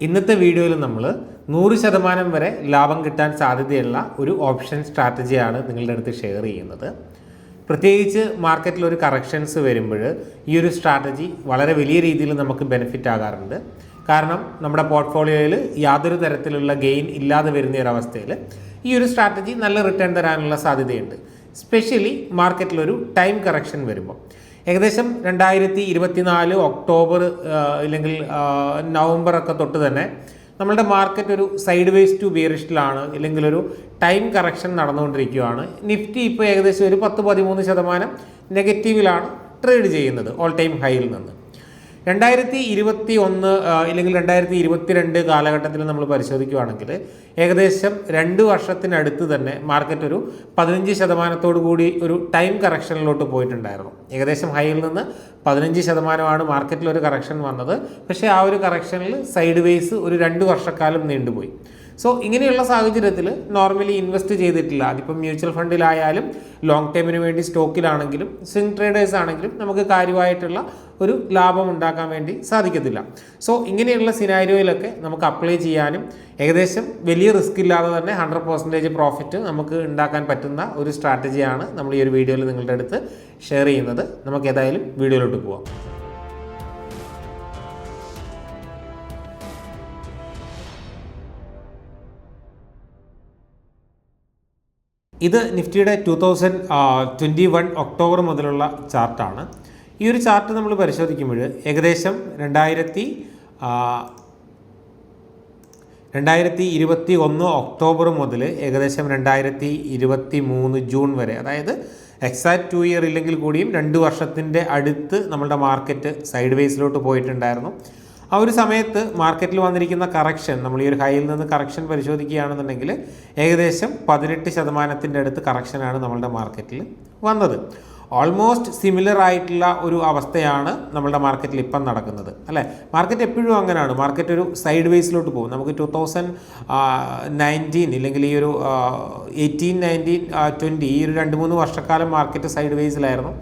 ഇന്നത്തെ വീഡിയോയിൽ നമ്മൾ 100% വരെ ലാഭം കിട്ടാൻ സാധ്യതയുള്ള ഒരു ഓപ്ഷൻ സ്ട്രാറ്റജിയാണ് നിങ്ങളുടെ അടുത്ത് ഷെയർ ചെയ്യുന്നത്. പ്രത്യേകിച്ച് മാർക്കറ്റിൽ ഒരു കറക്ഷൻസ് വരുമ്പോൾ ഈ ഒരു സ്ട്രാറ്റജി വളരെ വലിയ രീതിയിൽ നമുക്ക് ബെനിഫിറ്റ് ആകാറുണ്ട്. കാരണം നമ്മുടെ പോർട്ട്ഫോളിയോയിൽ യാതൊരു തരത്തിലുള്ള ഗെയിൻ ഇല്ലാതെ വരുന്ന ഒരവസ്ഥയിൽ ഈ ഒരു സ്ട്രാറ്റജി നല്ല റിട്ടേൺ തരാനുള്ള സാധ്യതയുണ്ട്. സ്പെഷ്യലി മാർക്കറ്റിലൊരു ടൈം കറക്ഷൻ വരുമ്പോൾ ഏകദേശം 2024 ഒക്ടോബർ ഇല്ലെങ്കിൽ നവംബറൊക്കെ തൊട്ട് തന്നെ നമ്മളുടെ മാർക്കറ്റ് ഒരു സൈഡ് വേസ് ടു ബിയറിഷിലാണ്, ഇല്ലെങ്കിൽ ഒരു ടൈം കറക്ഷൻ നടന്നുകൊണ്ടിരിക്കുകയാണ്. നിഫ്റ്റി ഇപ്പോൾ ഏകദേശം ഒരു 10-13% നെഗറ്റീവിലാണ് ട്രേഡ് ചെയ്യുന്നത് ഓൾ ടൈം ഹൈയിൽ നിന്ന്. 2021 ഇല്ലെങ്കിൽ 2022 കാലഘട്ടത്തിൽ നമ്മൾ പരിശോധിക്കുകയാണെങ്കിൽ ഏകദേശം 2 വർഷത്തിനടുത്ത് തന്നെ മാർക്കറ്റ് ഒരു 15% കൂടി ഒരു ടൈം കറക്ഷനിലോട്ട് പോയിട്ടുണ്ടായിരുന്നു. ഏകദേശം ഹൈയിൽ നിന്ന് 15% മാർക്കറ്റിൽ ഒരു കറക്ഷൻ വന്നത്. പക്ഷേ ആ ഒരു കറക്ഷനിൽ സൈഡ് വേസ് ഒരു 2 വർഷക്കാലം നീണ്ടുപോയി. സോ ഇങ്ങനെയുള്ള സാഹചര്യത്തിൽ നോർമലി ഇൻവെസ്റ്റ് ചെയ്തിട്ടില്ല, അതിപ്പം മ്യൂച്വൽ ഫണ്ടിലായാലും ലോങ് ടൈമിന് വേണ്ടി സ്റ്റോക്കിലാണെങ്കിലും സ്വിംഗ് ട്രേഡേഴ്സ് ആണെങ്കിലും നമുക്ക് കാര്യമായിട്ടുള്ള ഒരു ലാഭം ഉണ്ടാക്കാൻ വേണ്ടി സാധിക്കത്തില്ല. സോ ഇങ്ങനെയുള്ള സിനാരിയോയിലൊക്കെ നമുക്ക് അപ്ലൈ ചെയ്യാനും ഏകദേശം വലിയ റിസ്ക് ഇല്ലാതെ തന്നെ 100% പ്രോഫിറ്റ് നമുക്ക് ഉണ്ടാക്കാൻ പറ്റുന്ന ഒരു സ്ട്രാറ്റജിയാണ് നമ്മൾ ഈ ഒരു വീഡിയോയിൽ നിങ്ങളുടെ അടുത്ത് ഷെയർ ചെയ്യുന്നത്. നമുക്ക് ഏതായാലും വീഡിയോയിലോട്ട് പോവാം. ഇത് നിഫ്റ്റിയുടെ 2021 ഒക്ടോബർ മുതലുള്ള ചാർട്ടാണ്. ഈ ഒരു ചാർട്ട് നമ്മൾ പരിശോധിക്കുമ്പോൾ ഏകദേശം 2021 ഒക്ടോബർ മുതൽ ഏകദേശം 2023 ജൂൺ വരെ, അതായത് എക്സാക്ട് 2 ഇയർ ഇല്ലെങ്കിൽ കൂടിയും 2 വർഷത്തിൻ്റെ അടുത്ത് നമ്മളുടെ മാർക്കറ്റ് സൈഡ് വേസിലോട്ട് പോയിട്ടുണ്ടായിരുന്നു. ആ ഒരു സമയത്ത് മാർക്കറ്റിൽ വന്നിരിക്കുന്ന കറക്ഷൻ, നമ്മൾ ഈ ഒരു ഹൈയിൽ നിന്ന് കറക്ഷൻ പരിശോധിക്കുകയാണെന്നുണ്ടെങ്കിൽ ഏകദേശം 18% അടുത്ത് കറക്ഷനാണ് നമ്മളുടെ മാർക്കറ്റിൽ വന്നത്. ഓൾമോസ്റ്റ് സിമിലർ ആയിട്ടുള്ള ഒരു അവസ്ഥയാണ് നമ്മളുടെ മാർക്കറ്റിൽ ഇപ്പം നടക്കുന്നത്, അല്ലേ? മാർക്കറ്റ് എപ്പോഴും അങ്ങനെയാണ്, മാർക്കറ്റ് ഒരു സൈഡ് വേസിലോട്ട് പോകും. നമുക്ക് 2019 ഇല്ലെങ്കിൽ ഈ ഒരു 18, 19, 20 ഈ ഒരു 2-3 വർഷക്കാലം മാർക്കറ്റ് സൈഡ് വേസിലായിരുന്നു.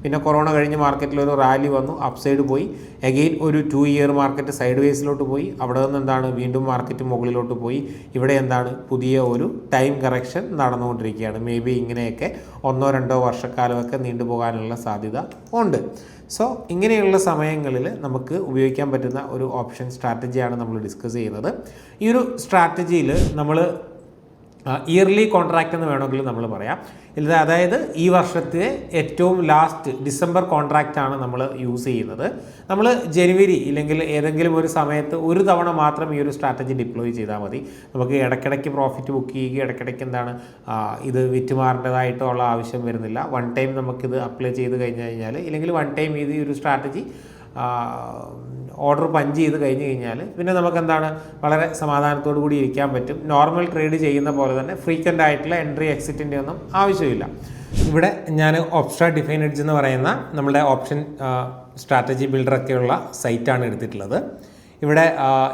പിന്നെ കൊറോണ കഴിഞ്ഞ് മാർക്കറ്റിലൊരു റാലി വന്നു, അപ്സൈഡ് പോയി. അഗെയിൻ ഒരു 2 ഇയർ മാർക്കറ്റ് സൈഡ് വേസിലോട്ട് പോയി. അവിടെ നിന്ന് എന്താണ്, വീണ്ടും മാർക്കറ്റ് മുകളിലോട്ട് പോയി. ഇവിടെ എന്താണ്, പുതിയ ഒരു ടൈം കറക്ഷൻ നടന്നുകൊണ്ടിരിക്കുകയാണ്. മേ ബി ഇങ്ങനെയൊക്കെ 1-2 വർഷക്കാലമൊക്കെ നീണ്ടുപോകാനുള്ള സാധ്യത ഉണ്ട്. സോ ഇങ്ങനെയുള്ള സമയങ്ങളിൽ നമുക്ക് ഉപയോഗിക്കാൻ പറ്റുന്ന ഒരു ഓപ്ഷൻ സ്ട്രാറ്റജിയാണ് നമ്മൾ ഡിസ്കസ് ചെയ്യുന്നത്. ഈ ഒരു സ്ട്രാറ്റജിയിൽ നമ്മൾ ഇയർലി കോൺട്രാക്റ്റ് എന്ന് വേണമെങ്കിൽ നമ്മൾ പറയാം. അതായത് ഈ വർഷത്തെ ഏറ്റവും ലാസ്റ്റ് ഡിസംബർ കോൺട്രാക്റ്റാണ് നമ്മൾ യൂസ് ചെയ്യുന്നത്. നമ്മൾ ജനുവരി ഇല്ലെങ്കിൽ ഏതെങ്കിലും ഒരു സമയത്ത് ഒരു തവണ മാത്രം ഈ ഒരു സ്ട്രാറ്റജി ഡിപ്ലോയ് ചെയ്താൽ മതി. നമുക്ക് ഇടയ്ക്കിടയ്ക്ക് പ്രോഫിറ്റ് ബുക്ക് ചെയ്യുക, ഇടയ്ക്കിടയ്ക്ക് എന്താണ് ഇത് വിറ്റുമാറേണ്ടതായിട്ടുള്ള ആവശ്യം വരുന്നില്ല. വൺ ടൈം നമുക്കിത് അപ്ലൈ ചെയ്ത് കഴിഞ്ഞാൽ ഇല്ലെങ്കിൽ വൺ ടൈം ഇത് ഈ ഒരു സ്ട്രാറ്റജി ഓർഡർ പഞ്ച് ചെയ്ത് കഴിഞ്ഞ് കഴിഞ്ഞാൽ പിന്നെ നമുക്ക് എന്താണ് വളരെ സമാധാനത്തോടു കൂടി ഇരിക്കാൻ പറ്റും. നോർമൽ ട്രേഡ് ചെയ്യുന്ന പോലെ തന്നെ ഫ്രീക്വൻ്റ് ആയിട്ടുള്ള എൻട്രി എക്സിറ്റിൻ്റെ ഒന്നും ആവശ്യമില്ല. ഇവിടെ ഞാൻ ഓപ്സ്ട്രാ ഡിഫൈൻ എഡ്ജ് എന്ന് പറയുന്ന നമ്മുടെ ഓപ്ഷൻ സ്ട്രാറ്റജി ബിൽഡറൊക്കെയുള്ള സൈറ്റാണ് എടുത്തിട്ടുള്ളത്.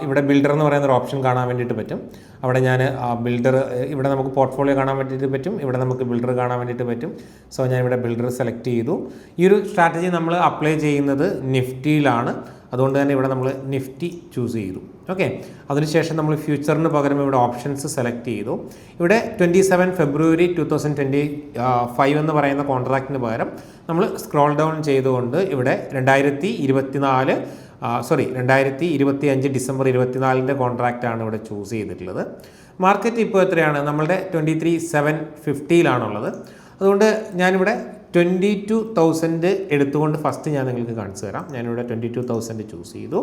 ഇവിടെ ബിൽഡർ എന്ന് പറയുന്ന ഒരു ഓപ്ഷൻ കാണാൻ വേണ്ടിയിട്ട് പറ്റും. അവിടെ ഞാൻ ബിൽഡർ, ഇവിടെ നമുക്ക് പോർട്ട്ഫോളിയോ കാണാൻ വേണ്ടിയിട്ട് പറ്റും, ഇവിടെ നമുക്ക് ബിൽഡർ കാണാൻ വേണ്ടിയിട്ട് പറ്റും. സോ ഞാൻ ഇവിടെ ബിൽഡർ സെലക്ട് ചെയ്തു. ഈ ഒരു സ്ട്രാറ്റജി നമ്മൾ അപ്ലൈ ചെയ്യുന്നത് നിഫ്റ്റിയിലാണ്, അതുകൊണ്ട് തന്നെ ഇവിടെ നമ്മൾ നിഫ്റ്റി ചൂസ് ചെയ്തു. ഓക്കെ, അതിനുശേഷം നമ്മൾ ഫ്യൂച്ചറിന് പകരം ഇവിടെ ഓപ്ഷൻസ് സെലക്ട് ചെയ്തു. ഇവിടെ 27 ഫെബ്രുവരി 2025 എന്ന് പറയുന്ന കോൺട്രാക്റ്റിന് പകരം നമ്മൾ സ്ക്രോൾ ഡൗൺ ചെയ്തുകൊണ്ട് ഇവിടെ 2025 ഡിസംബർ 24 കോൺട്രാക്റ്റാണ് ഇവിടെ ചൂസ് ചെയ്തിട്ടുള്ളത്. മാർക്കറ്റ് ഇപ്പോൾ എത്രയാണ്, നമ്മളുടെ 23,750 അതുകൊണ്ട് ഞാനിവിടെ 22,000 എടുത്തുകൊണ്ട് ഫസ്റ്റ് ഞാൻ നിങ്ങൾക്ക് കാണിച്ചു തരാം. ഞാനിവിടെ 22,000 ചൂസ് ചെയ്തു.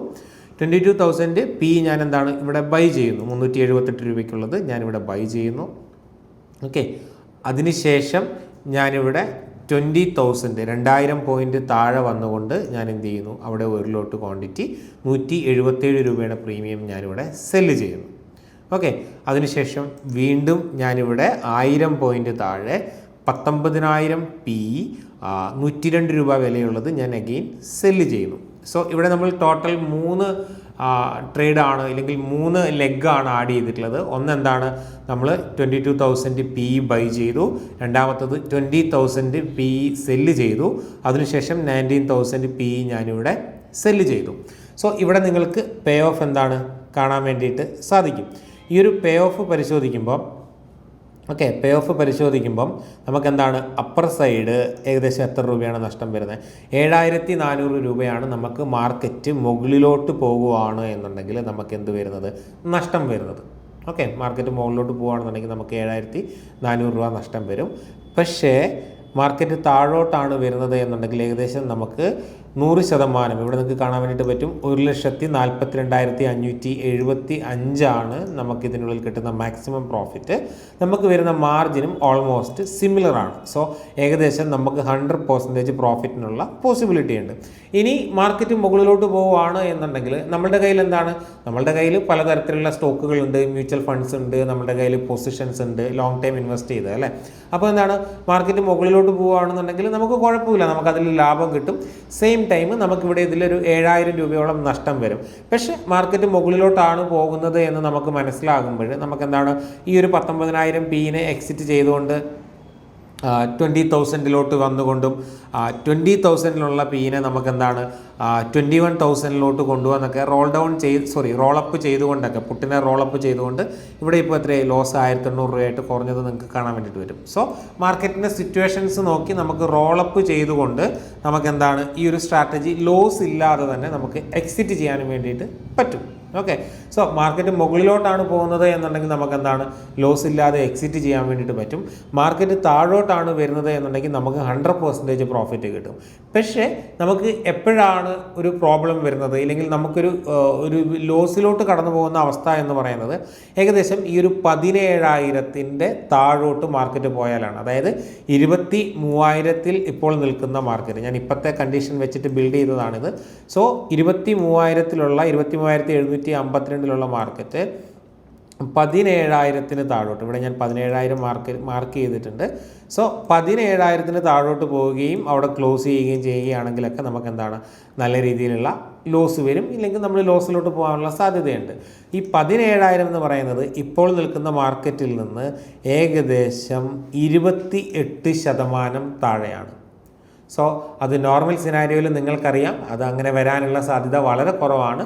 22,000 പി ഞാൻ എന്താണ് ഇവിടെ ബൈ ചെയ്യുന്നു. 378 രൂപയ്ക്കുള്ളത് ഞാനിവിടെ ബൈ ചെയ്യുന്നു. ഓക്കെ, അതിനുശേഷം ഞാനിവിടെ 20,000 2000 പോയിൻ്റ് താഴെ വന്നുകൊണ്ട് ഞാൻ എന്ത് ചെയ്യുന്നു, അവിടെ ഒരു ലോട്ട് ക്വാണ്ടിറ്റി 177 രൂപയുടെ പ്രീമിയം ഞാനിവിടെ സെല്ല് ചെയ്യുന്നു. ഓക്കെ, അതിനുശേഷം വീണ്ടും ഞാനിവിടെ 1000 പോയിൻ്റ് താഴെ 19,000 പി 102 രൂപ വിലയുള്ളത് ഞാൻ അഗെയിൻ സെല്ല് ചെയ്യുന്നു. സോ ഇവിടെ നമ്മൾ ടോട്ടൽ 3 ട്രേഡാണ് അല്ലെങ്കിൽ 3 ലെഗാണ് ആഡ് ചെയ്തിട്ടുള്ളത്. ഒന്നെന്താണ്, നമ്മൾ 22,000 പി ബൈ ചെയ്തു. രണ്ടാമത്തത് 20,000 പി സെല്ല് ചെയ്തു. അതിനുശേഷം 19,000 പി ഞാനിവിടെ സെല്ല് ചെയ്തു. സോ ഇവിടെ നിങ്ങൾക്ക് പേ ഓഫ് എന്താണ് കാണാൻ വേണ്ടിയിട്ട് സാധിക്കും. ഈ ഒരു പേ ഓഫ് പരിശോധിക്കുമ്പോൾ നമുക്കെന്താണ് അപ്പർ സൈഡ് ഏകദേശം എത്ര രൂപയാണ് നഷ്ടം വരുന്നത്? 7400 രൂപയാണ് നമുക്ക് മാർക്കറ്റ് മുകളിലോട്ട് പോകുകയാണ് എന്നുണ്ടെങ്കിൽ നമുക്ക് എന്ത് വരുന്നത്? നഷ്ടം വരുന്നത്. മാർക്കറ്റ് മുകളിലോട്ട് പോകുകയാണെന്നുണ്ടെങ്കിൽ നമുക്ക് 7400 രൂപ നഷ്ടം വരും. പക്ഷേ മാർക്കറ്റ് താഴോട്ടാണ് വരുന്നത് എന്നുണ്ടെങ്കിൽ ഏകദേശം നമുക്ക് 100%, ഇവിടെ നിങ്ങൾക്ക് കാണാൻ വേണ്ടിയിട്ട് പറ്റും, 1,42,575 നമുക്കിതിനുള്ളിൽ കിട്ടുന്ന മാക്സിമം പ്രോഫിറ്റ്. നമുക്ക് വരുന്ന മാർജിനും ഓൾമോസ്റ്റ് സിമിലർ ആണ്. സോ ഏകദേശം നമുക്ക് 100% പ്രോഫിറ്റിനുള്ള പോസിബിലിറ്റി ഉണ്ട്. ഇനി മാർക്കറ്റ് മുകളിലോട്ട് പോവുകയാണ് എന്നുണ്ടെങ്കിൽ നമ്മളുടെ കയ്യിൽ എന്താണ്? നമ്മളുടെ കയ്യിൽ പലതരത്തിലുള്ള സ്റ്റോക്കുകളുണ്ട്, മ്യൂച്വൽ ഫണ്ട്സ് ഉണ്ട്, നമ്മുടെ കയ്യിൽ പൊസിഷൻസ് ഉണ്ട്, ലോങ് ടൈം ഇൻവെസ്റ്റ് ചെയ്ത് അല്ലേ. അപ്പോൾ എന്താണ്, മാർക്കറ്റ് മുകളിലോട്ട് പോവുകയാണെന്നുണ്ടെങ്കിൽ നമുക്ക് കുഴപ്പമില്ല, നമുക്കതിൽ ലാഭം കിട്ടും. സെയിം ടൈം നമുക്കിവിടെ ഇതിലൊരു 7000 രൂപയോളം നഷ്ടം വരും. പക്ഷേ മാർക്കറ്റ് മുകളിലോട്ടാണ് പോകുന്നത് എന്ന് നമുക്ക് മനസ്സിലാകുമ്പോൾ നമുക്കെന്താണ്, ഈ ഒരു 19,000 പീനെ എക്സിറ്റ് ചെയ്തുകൊണ്ട് 20,000 വന്നുകൊണ്ടും 20,000 പീനെ നമുക്കെന്താണ് 21,000 കൊണ്ടുവന്നൊക്കെ റോളപ്പ് ചെയ്തുകൊണ്ടൊക്കെ പുട്ടിനെ റോളപ്പ് ചെയ്തുകൊണ്ട് ഇവിടെ ഇപ്പോൾ എത്രയായി? ലോസ് 1,800 രൂപയായിട്ട് കുറഞ്ഞത് നിങ്ങൾക്ക് കാണാൻ വേണ്ടിയിട്ട് വരും. സോ മാർക്കറ്റിൻ്റെ സിറ്റുവേഷൻസ് നോക്കി നമുക്ക് റോളപ്പ് ചെയ്തുകൊണ്ട് നമുക്കെന്താണ് ഈ ഒരു സ്ട്രാറ്റജി ലോസ് ഇല്ലാതെ തന്നെ നമുക്ക് എക്സിറ്റ് ചെയ്യാനും വേണ്ടിയിട്ട് പറ്റും. സോ മാർക്കറ്റ് മുകളിലോട്ടാണ് പോകുന്നത് എന്നുണ്ടെങ്കിൽ നമുക്കെന്താണ് ലോസ് ഇല്ലാതെ എക്സിറ്റ് ചെയ്യാൻ വേണ്ടിയിട്ട് പറ്റും. മാർക്കറ്റ് താഴോട്ടാണ് വരുന്നത് എന്നുണ്ടെങ്കിൽ നമുക്ക് 100% പ്രോഫിറ്റ് കിട്ടും. പക്ഷേ നമുക്ക് എപ്പോഴാണ് ഒരു പ്രോബ്ലം വരുന്നത്, ഇല്ലെങ്കിൽ നമുക്കൊരു ലോസിലോട്ട് കടന്നു പോകുന്ന അവസ്ഥ എന്ന് പറയുന്നത് ഏകദേശം ഈ ഒരു 17,000 താഴോട്ട് മാർക്കറ്റ് പോയാലാണ്. അതായത് 23,000 ഇപ്പോൾ നിൽക്കുന്ന മാർക്കറ്റ്, ഞാൻ ഇപ്പോഴത്തെ കണ്ടീഷൻ വെച്ചിട്ട് ബിൽഡ് ചെയ്തതാണിത്. സോ 23,752 മാർക്കറ്റ് 17,000 താഴോട്ട്, ഇവിടെ ഞാൻ 17,000 മാർക്ക് ചെയ്തിട്ടുണ്ട്. സോ 17,000 താഴോട്ട് പോവുകയും അവിടെ ക്ലോസ് ചെയ്യുകയും ചെയ്യുകയാണെങ്കിലൊക്കെ നമുക്ക് എന്താണ് നല്ല രീതിയിലുള്ള ലോസ് വരും, ഇല്ലെങ്കിൽ നമ്മൾ ലോസിലോട്ട് പോകാനുള്ള സാധ്യതയുണ്ട്. ഈ 17,000 എന്ന് പറയുന്നത് ഇപ്പോൾ നിൽക്കുന്ന മാർക്കറ്റിൽ നിന്ന് ഏകദേശം 28% താഴെയാണ്. സോ അത് നോർമൽ സിനാരിയോയിൽ നിങ്ങൾക്കറിയാം, അത് അങ്ങനെ വരാനുള്ള സാധ്യത വളരെ കുറവാണ്.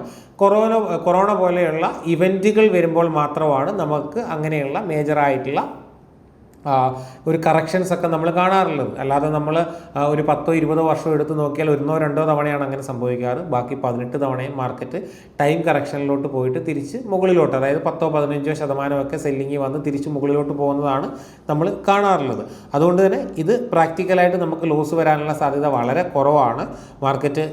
കൊറോണ പോലെയുള്ള ഇവൻറ്റുകൾ വരുമ്പോൾ മാത്രമാണ് നമുക്ക് അങ്ങനെയുള്ള മേജറായിട്ടുള്ള ഒരു കറക്ഷൻസ് ഒക്കെ നമ്മൾ കാണാറുള്ളത്. അല്ലാതെ നമ്മൾ ഒരു 10-20 വർഷം എടുത്ത് നോക്കിയാൽ 1-2 തവണയാണ് അങ്ങനെ സംഭവിക്കാറ്. ബാക്കി 18 തവണയും മാർക്കറ്റ് ടൈം കറക്ഷനിലോട്ട് പോയിട്ട് തിരിച്ച് മുകളിലോട്ട്, അതായത് 10-15% സെല്ലിങ് വന്ന് തിരിച്ച് മുകളിലോട്ട് പോകുന്നതാണ് നമ്മൾ കാണാറുള്ളത്. അതുകൊണ്ട് തന്നെ ഇത് പ്രാക്ടിക്കലായിട്ട് നമുക്ക് ലോസ് വരാനുള്ള സാധ്യത വളരെ കുറവാണ്. മാർക്കറ്റ്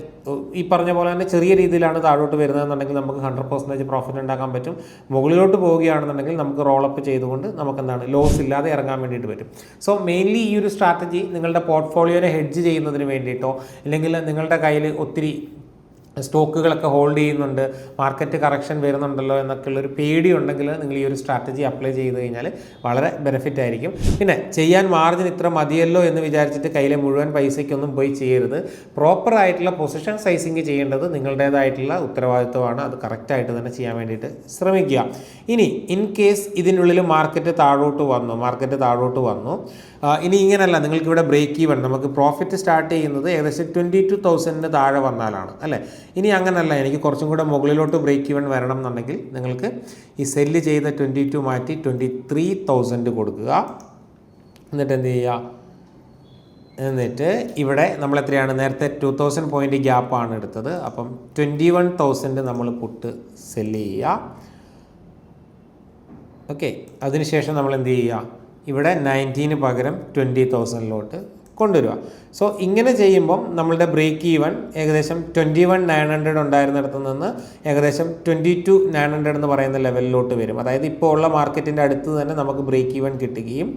ഈ പറഞ്ഞ പോലെ തന്നെ ചെറിയ രീതിയിലാണ് താഴോട്ട് വരുന്നതെന്നുണ്ടെങ്കിൽ നമുക്ക് 100% പ്രോഫിറ്റ് ഉണ്ടാക്കാൻ പറ്റും. മുകളിലോട്ട് പോവുകയാണെന്നുണ്ടെങ്കിൽ നമുക്ക് റോളപ്പ് ചെയ്തുകൊണ്ട് നമുക്ക് എന്താണ് ലോസ് ഇല്ലാതെ ഇറങ്ങാൻ വേണ്ടിയിട്ട് പറ്റും. സോ മെയിൻലി ഈ ഒരു സ്ട്രാറ്റജി നിങ്ങളുടെ പോർട്ട്ഫോളിയോനെ ഹെഡ്ജ് ചെയ്യുന്നതിന് വേണ്ടിയിട്ടോ, അല്ലെങ്കിൽ നിങ്ങളുടെ കയ്യിൽ ഒത്തിരി സ്റ്റോക്കുകളൊക്കെ ഹോൾഡ് ചെയ്യുന്നുണ്ട്, മാർക്കറ്റ് കറക്ഷൻ വരുന്നുണ്ടല്ലോ എന്നൊക്കെയുള്ളൊരു പേടി ഉണ്ടെങ്കിൽ നിങ്ങൾ ഈ ഒരു സ്ട്രാറ്റജി അപ്ലൈ ചെയ്ത് കഴിഞ്ഞാൽ വളരെ ബെനിഫിറ്റ് ആയിരിക്കും. പിന്നെ ചെയ്യാൻ മാർജിൻ ഇത്ര മതിയല്ലോ എന്ന് വിചാരിച്ചിട്ട് കയ്യിലെ മുഴുവൻ പൈസയ്ക്കൊന്നും പോയി ചെയ്യരുത്. പ്രോപ്പറായിട്ടുള്ള പൊസിഷൻ സൈസിങ് ചെയ്യേണ്ടത് നിങ്ങളുടേതായിട്ടുള്ള ഉത്തരവാദിത്വമാണ്. അത് കറക്റ്റായിട്ട് തന്നെ ചെയ്യാൻ വേണ്ടിയിട്ട് ശ്രമിക്കുക. ഇനി ഇൻ കേസ് ഇതിനുള്ളിൽ മാർക്കറ്റ് താഴോട്ട് വന്നു ഇനി ഇങ്ങനെയല്ല, നിങ്ങൾക്കിവിടെ ബ്രേക്ക് ഈവൻ, നമുക്ക് പ്രോഫിറ്റ് സ്റ്റാർട്ട് ചെയ്യുന്നത് ഏകദേശം 22,000 താഴെ വന്നാലാണ് അല്ലേ. ഇനി അങ്ങനല്ല, എനിക്ക് കുറച്ചും കൂടെ മുകളിലോട്ട് ബ്രേക്ക് ഈവൻ വരണം എന്നുണ്ടെങ്കിൽ നിങ്ങൾക്ക് ഈ സെല്ല് ചെയ്ത 22 മാറ്റി 23,000 കൊടുക്കുക. എന്നിട്ട് എന്ത് ചെയ്യുക, എന്നിട്ട് ഇവിടെ നമ്മൾ എത്രയാണ് നേരത്തെ 2,000 പോയിൻ്റ് ഗ്യാപ്പാണ് എടുത്തത്. അപ്പം 21,000 നമ്മൾ പുട്ട് സെല്ല് ചെയ്യുക. അതിനുശേഷം നമ്മൾ എന്ത് ചെയ്യുക, ഇവിടെ 19 പകരം 20,000 കൊണ്ടുവരിക. സോ ഇങ്ങനെ ചെയ്യുമ്പം നമ്മളുടെ ബ്രേക്ക് ഈവൻ ഏകദേശം 21,900 ഉണ്ടായിരുന്നിടത്ത് നിന്ന് ഏകദേശം 22,900 എന്ന് പറയുന്ന ലെവലിലോട്ട് വരും. അതായത് ഇപ്പോൾ ഉള്ള മാർക്കറ്റിൻ്റെ അടുത്ത് തന്നെ നമുക്ക് ബ്രേക്ക് ഈവൻ കിട്ടുകയും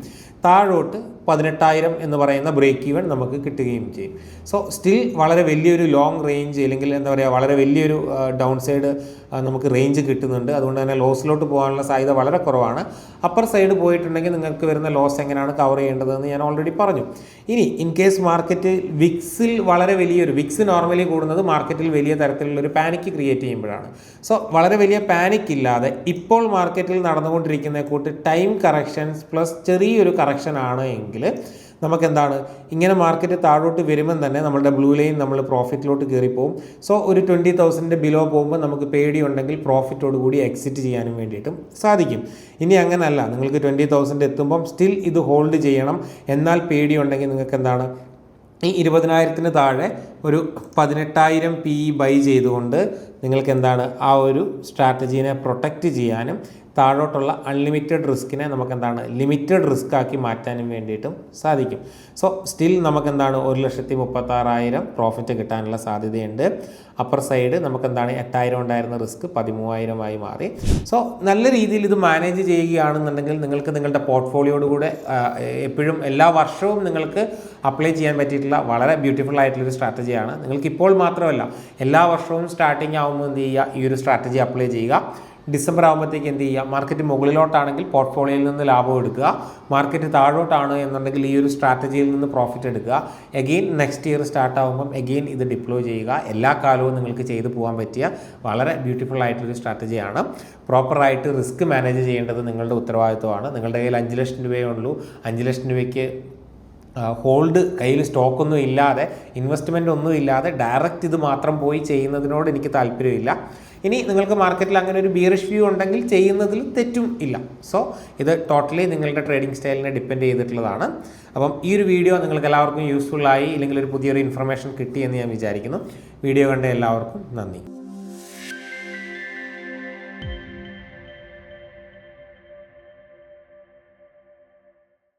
താഴോട്ട് 18,000 എന്ന് പറയുന്ന ബ്രേക്ക് ഈവൻ നമുക്ക് കിട്ടുകയും ചെയ്യും. സോ സ്റ്റിൽ വളരെ വലിയൊരു ലോങ് റേഞ്ച്, അല്ലെങ്കിൽ എന്താ പറയുക, വളരെ വലിയൊരു ഡൗൺ സൈഡ് നമുക്ക് റേഞ്ച് കിട്ടുന്നുണ്ട്. അതുകൊണ്ട് തന്നെ ലോസിലോട്ട് പോകാനുള്ള സാധ്യത വളരെ കുറവാണ്. അപ്പർ സൈഡ് പോയിട്ടുണ്ടെങ്കിൽ നിങ്ങൾക്ക് വരുന്ന ലോസ് എങ്ങനെയാണ് കവർ ചെയ്യേണ്ടതെന്ന് ഞാൻ ഓൾറെഡി പറഞ്ഞു. ഇനി ഇൻ കേസ് മാർക്കറ്റ് വിക്സിൽ വിക്സ് നോർമലി കൂടുന്നത് മാർക്കറ്റിൽ വലിയ തരത്തിലുള്ളൊരു പാനിക്ക് ക്രിയേറ്റ് ചെയ്യുമ്പോഴാണ്. സോ വളരെ വലിയ പാനിക് ഇല്ലാതെ ഇപ്പോൾ മാർക്കറ്റിൽ നടന്നുകൊണ്ടിരിക്കുന്ന കൂട്ട് ടൈം കറക്ഷൻസ് പ്ലസ് ചെറിയൊരു കറക്ഷൻ ആണ് എങ്കിൽ ചെയ്യുവാണെങ്കിൽ നമുക്കെന്താണ് ഇങ്ങനെ മാർക്കറ്റ് താഴോട്ട് വരുമ്പം തന്നെ നമ്മളുടെ ബ്ലൂ ലൈൻ നമ്മൾ പ്രോഫിറ്റിലോട്ട് കയറിപ്പോവും. സോ ഒരു 20,000 ബിലോ പോകുമ്പോൾ നമുക്ക് പേടിയുണ്ടെങ്കിൽ പ്രോഫിറ്റോട് കൂടി എക്സിറ്റ് ചെയ്യാനും വേണ്ടിയിട്ടും സാധിക്കും. ഇനി അങ്ങനല്ല, നിങ്ങൾക്ക് 20,000 എത്തുമ്പം സ്റ്റിൽ ഇത് ഹോൾഡ് ചെയ്യണം, എന്നാൽ പേടിയുണ്ടെങ്കിൽ നിങ്ങൾക്ക് എന്താണ് ഈ 20,000 താഴെ ഒരു 18,000 PE ബൈ ചെയ്തുകൊണ്ട് നിങ്ങൾക്ക് എന്താണ് ആ ഒരു സ്ട്രാറ്റജീനെ പ്രൊട്ടക്റ്റ് ചെയ്യാനും താഴോട്ടുള്ള അൺലിമിറ്റഡ് റിസ്കിനെ നമുക്കെന്താണ് ലിമിറ്റഡ് റിസ്ക് ആക്കി മാറ്റാനും വേണ്ടിയിട്ടും സാധിക്കും. സോ സ്റ്റിൽ നമുക്കെന്താണ് 1,36,000 പ്രോഫിറ്റ് കിട്ടാനുള്ള സാധ്യതയുണ്ട്. അപ്പർ സൈഡ് നമുക്കെന്താണ് 8,000 ഉണ്ടായിരുന്ന റിസ്ക് 13,000 മാറി. സോ നല്ല രീതിയിൽ ഇത് മാനേജ് ചെയ്യുകയാണെന്നുണ്ടെങ്കിൽ നിങ്ങൾക്ക് നിങ്ങളുടെ പോർട്ട്ഫോളിയോട് കൂടെ എപ്പോഴും എല്ലാ വർഷവും നിങ്ങൾക്ക് അപ്ലൈ ചെയ്യാൻ പറ്റിയിട്ടുള്ള വളരെ ബ്യൂട്ടിഫുൾ ആയിട്ടുള്ളൊരു സ്ട്രാറ്റജിയാണ്. നിങ്ങൾക്ക് ഇപ്പോൾ മാത്രമല്ല എല്ലാ വർഷവും സ്റ്റാർട്ടിങ് ആകുമ്പോൾ എന്ത് ചെയ്യുക, ഈ ഒരു സ്ട്രാറ്റജി അപ്ലൈ ചെയ്യുക. ഡിസംബർ ആകുമ്പോഴത്തേക്ക് എന്ത് ചെയ്യുക, മാർക്കറ്റ് മുകളിലോട്ടാണെങ്കിൽ പോർട്ട്ഫോളിയോയിൽ നിന്ന് ലാഭം എടുക്കുക, മാർക്കറ്റ് താഴോട്ടാണ് എന്നുണ്ടെങ്കിൽ ഈ ഒരു സ്ട്രാറ്റജിയിൽ നിന്ന് പ്രോഫിറ്റ് എടുക്കുക. എഗെയിൻ നെക്സ്റ്റ് ഇയർ സ്റ്റാർട്ട് ആകുമ്പം എഗെയിൻ ഇത് ഡിപ്ലോയ് ചെയ്യുക. എല്ലാ കാലവും നിങ്ങൾക്ക് ചെയ്തു പോകാൻ പറ്റിയ വളരെ ബ്യൂട്ടിഫുൾ ആയിട്ടൊരു സ്ട്രാറ്റജിയാണ്. പ്രോപ്പറായിട്ട് റിസ്ക് മാനേജ് ചെയ്യേണ്ടത് നിങ്ങളുടെ ഉത്തരവാദിത്വമാണ്. നിങ്ങളുടെ കയ്യിൽ 5 ലക്ഷം രൂപയേ ഉള്ളൂ, 5 ലക്ഷം രൂപയ്ക്ക് ഹോൾഡ് കയ്യിൽ സ്റ്റോക്കൊന്നും ഇല്ലാതെ ഇൻവെസ്റ്റ്മെൻ്റ് ഒന്നും ഇല്ലാതെ ഡയറക്റ്റ് ഇത് മാത്രം പോയി ചെയ്യുന്നതിനോട് എനിക്ക് താല്പര്യമില്ല. ഇനി നിങ്ങൾക്ക് മാർക്കറ്റിൽ അങ്ങനെ ഒരു ബിയറിഷ് വ്യൂ ഉണ്ടെങ്കിൽ ചെയ്യുന്നതിൽ തെറ്റും ഇല്ല. സോ ഇത് ടോട്ടലി നിങ്ങളുടെ ട്രേഡിംഗ് സ്റ്റൈലിനെ ഡിപ്പെൻഡ് ചെയ്തിട്ടുള്ളതാണ്. അപ്പം ഈ ഒരു വീഡിയോ നിങ്ങൾക്ക് എല്ലാവർക്കും യൂസ്ഫുൾ ആയി, ഇല്ലെങ്കിൽ ഒരു പുതിയൊരു ഇൻഫർമേഷൻ കിട്ടി എന്ന് ഞാൻ വിചാരിക്കുന്നു. വീഡിയോ കണ്ട എല്ലാവർക്കും നന്ദി.